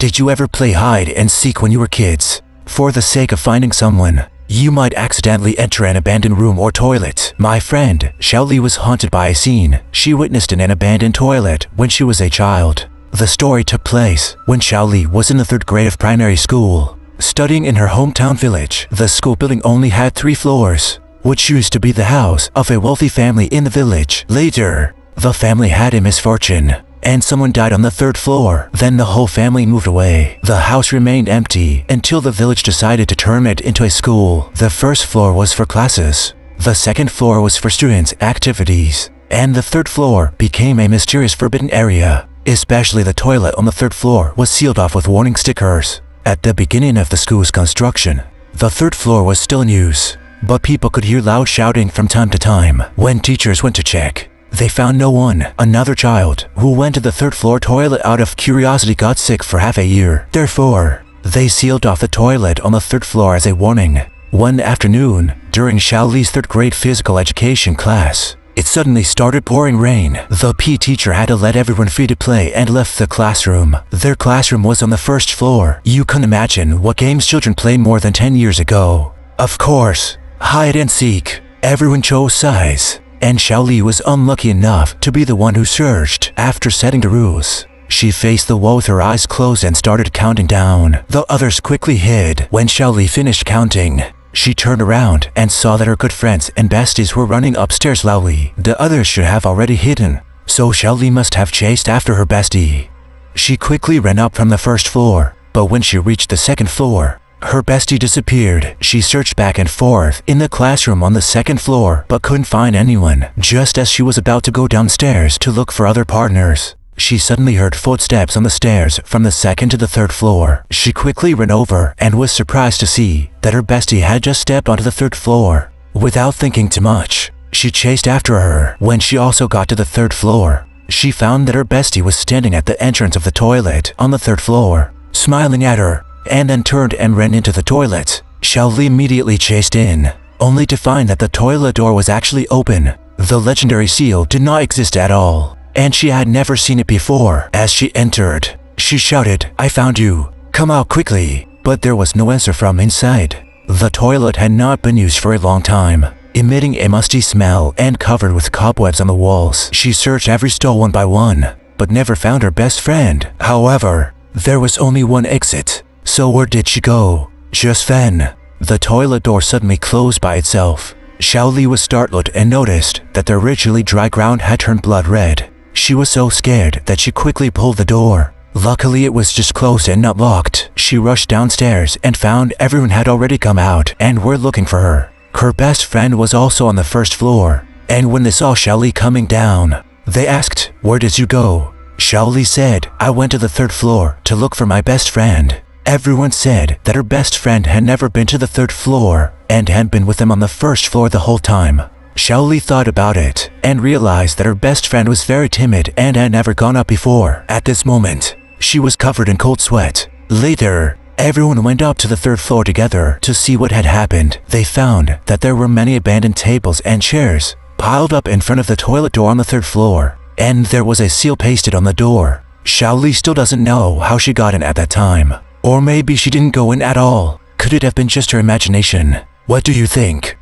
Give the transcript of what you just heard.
Did you ever play hide and seek when you were kids? For the sake of finding someone, you might accidentally enter an abandoned room or toilet. My friend, Xiaoli was haunted by a scene she witnessed in an abandoned toilet when she was a child. The story took place when Xiaoli was in the 3rd grade of primary school. Studying in her hometown village, the school building only had 3 floors, which used to be the house of a wealthy family in the village. Later, the family had a misfortune, and someone died on the 3rd floor. Then the whole family moved away. The house remained empty until the village decided to turn it into a school. The 1st floor was for classes, the 2nd floor was for students' activities, and the 3rd floor became a mysterious forbidden area. Especially the toilet on the 3rd floor was sealed off with warning stickers. At the beginning of the school's construction, the 3rd floor was still in use, but people could hear loud shouting from time to time. When teachers went to check, they found no one. Another child who went to the 3rd floor toilet out of curiosity got sick for half a year. Therefore, they sealed off the toilet on the 3rd floor as a warning. One afternoon, during Xiaoli's 3rd grade physical education class, it suddenly started pouring rain. The PE teacher had to let everyone free to play and left the classroom. Their classroom was on the 1st floor. You can imagine what games children played more than 10 years ago. Of course, hide and seek. Everyone chose sides, and Xiaoli was unlucky enough to be the one who searched. After setting the rules, she faced the wall with her eyes closed and started counting down. The others quickly hid. When Xiaoli finished counting, she turned around and saw that her good friends and besties were running upstairs loudly. The others should have already hidden, so Xiaoli must have chased after her bestie. She quickly ran up from the 1st floor, but when she reached the 2nd floor, her bestie disappeared. She searched back and forth in the classroom on the 2nd floor but couldn't find anyone. Just as she was about to go downstairs to look for other partners, she suddenly heard footsteps on the stairs from the 2nd to the 3rd floor. She quickly ran over and was surprised to see that her bestie had just stepped onto the 3rd floor. Without thinking too much, she chased after her. When she also got to the 3rd floor, she found that her bestie was standing at the entrance of the toilet on the 3rd floor, smiling at her, and then turned and ran into the toilet. Xiaoli immediately chased in, only to find that the toilet door was actually open. The legendary seal did not exist at all, and she had never seen it before. As she entered, she shouted, "I found you! Come out quickly!" But there was no answer from inside. The toilet had not been used for a long time, emitting a musty smell and covered with cobwebs on the walls. She searched every stall one by one, but never found her best friend. However, there was only one exit. So where did she go? Just then, the toilet door suddenly closed by itself. Xiaoli was startled and noticed that the ritually dry ground had turned blood red. She was so scared that she quickly pulled the door. Luckily, it was just closed and not locked. She rushed downstairs and found everyone had already come out and were looking for her. Her best friend was also on the 1st floor, and when they saw Xiaoli coming down, they asked, "Where did you go?" Xiaoli said, "I went to the 3rd floor to look for my best friend." Everyone said that her best friend had never been to the 3rd floor and had been with them on the 1st floor the whole time. Xiaoli thought about it and realized that her best friend was very timid and had never gone up before. At this moment, she was covered in cold sweat. Later, everyone went up to the 3rd floor together to see what had happened. They found that there were many abandoned tables and chairs piled up in front of the toilet door on the 3rd floor, and there was a seal pasted on the door. Xiaoli still doesn't know how she got in at that time. Or maybe she didn't go in at all. Could it have been just her imagination? What do you think?